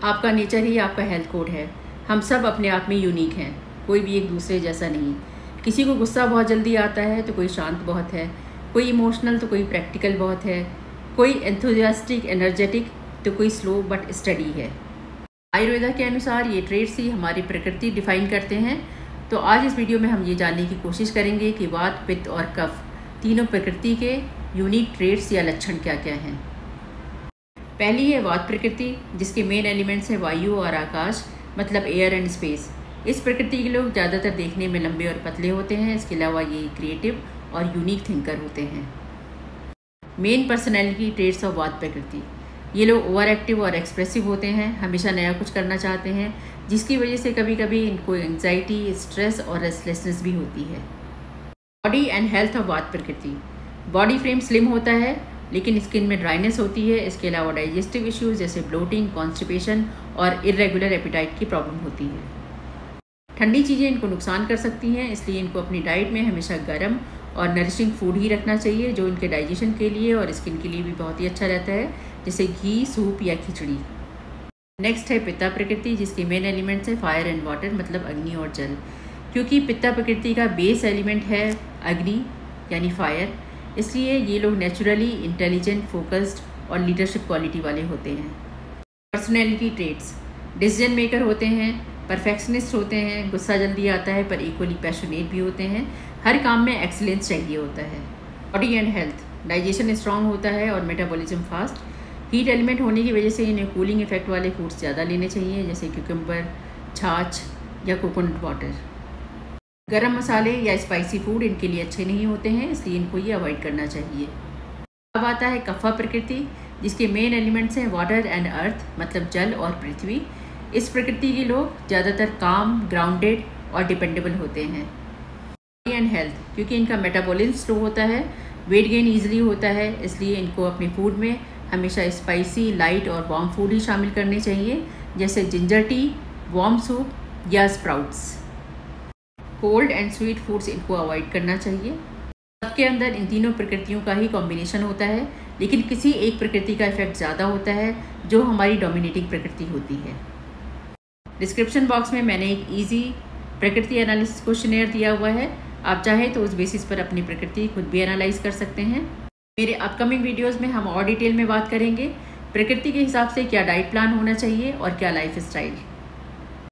आपका नेचर ही आपका health code है। हम सब अपने आप में यूनिक हैं, कोई भी एक दूसरे जैसा नहीं। किसी को गुस्सा बहुत जल्दी आता है तो कोई शांत बहुत है, कोई इमोशनल तो कोई प्रैक्टिकल बहुत है, कोई एंथुजियास्टिक एनर्जेटिक तो कोई स्लो बट स्टडी है। आयुर्वेदा के अनुसार ये ट्रेड्स ही हमारी प्रकृति डिफाइन करते हैं। तो आज इस वीडियो में हम ये जानने की कोशिश करेंगे कि वात, पित्त और कफ तीनों प्रकृति के यूनिक ट्रेड्स या लक्षण क्या क्या हैं। पहली है वात प्रकृति, जिसके मेन एलिमेंट्स हैं वायु और आकाश, मतलब एयर एंड स्पेस। इस प्रकृति के लोग ज़्यादातर देखने में लंबे और पतले होते हैं। इसके अलावा ये क्रिएटिव और यूनिक थिंकर होते हैं। मेन पर्सनैलिटी ट्रेड्स ऑफ वात प्रकृति, ये लोग ओवर एक्टिव और एक्सप्रेसिव होते हैं, हमेशा नया कुछ करना चाहते हैं, जिसकी वजह से कभी कभी इनको एंग्जाइटी, स्ट्रेस और रेस्टलेसनेस भी होती है। बॉडी एंड हेल्थ ऑफ वात प्रकृति, बॉडी फ्रेम स्लिम होता है लेकिन स्किन में ड्राइनेस होती है। इसके अलावा डाइजेस्टिव इश्यूज जैसे ब्लोटिंग, कॉन्स्टिपेशन और इरेगुलर एपिटाइट की प्रॉब्लम होती है। ठंडी चीज़ें इनको नुकसान कर सकती हैं, इसलिए इनको अपनी डाइट में हमेशा गर्म और नरिशिंग फूड ही रखना चाहिए, जो इनके डाइजेशन के लिए और स्किन के लिए भी बहुत ही अच्छा रहता है, जैसे घी, सूप या खिचड़ी। नेक्स्ट है पित्ता प्रकृति, जिसके मेन एलिमेंट्स है फायर एंड वाटर, मतलब अग्नि और जल। क्योंकि पित्ता प्रकृति का बेस एलिमेंट है अग्नि यानी फायर, इसलिए ये लोग नेचुरली इंटेलिजेंट, फोकस्ड और लीडरशिप क्वालिटी वाले होते हैं। पर्सनैलिटी ट्रेट्स, डिसीजन मेकर होते हैं, परफेक्शनिस्ट होते हैं, गुस्सा जल्दी आता है पर इक्वली पैशनेट भी होते हैं, हर काम में एक्सीलेंस चाहिए होता है। Body and health, digestion strong होता है और मेटाबॉलिज्म फास्ट। हीट एलिमेंट होने की वजह से इन्हें कूलिंग इफेक्ट वाले फूड्स ज़्यादा लेने चाहिए, जैसे क्यूकम्बर, छाछ या कोकोनट वाटर। गरम मसाले या स्पाइसी फूड इनके लिए अच्छे नहीं होते हैं, इसलिए इनको ये अवॉइड करना चाहिए। अब आता है कफा प्रकृति, जिसके मेन एलिमेंट्स हैं वाटर एंड अर्थ, मतलब जल और पृथ्वी। इस प्रकृति के लोग ज़्यादातर काम, ग्राउंडेड और डिपेंडेबल होते हैं। बॉडी एंड हेल्थ, क्योंकि इनका मेटाबॉलिज्म स्लो होता है, वेट गेन ईजिली होता है, इसलिए इनको अपने फूड में हमेशा स्पाइसी, लाइट और वार्म फूड ही शामिल करने चाहिए, जैसे जिंजर टी, वार्म सूप या sprouts. Cold and sweet foods इनको अवॉइड करना चाहिए। सबके अंदर इन तीनों प्रकृतियों का ही कॉम्बिनेशन होता है, लेकिन किसी एक प्रकृति का इफेक्ट ज़्यादा होता है, जो हमारी डोमिनेटिंग प्रकृति होती है। डिस्क्रिप्शन बॉक्स में मैंने एक इजी प्रकृति एनालिसिस क्वेश्चनेयर दिया हुआ है, आप चाहें तो उस बेसिस पर अपनी प्रकृति खुद भी एनालाइज कर सकते हैं। मेरे अपकमिंग वीडियोज़ में हम और डिटेल में बात करेंगे प्रकृति के हिसाब से क्या डाइट प्लान होना चाहिए और क्या लाइफ स्टाइल।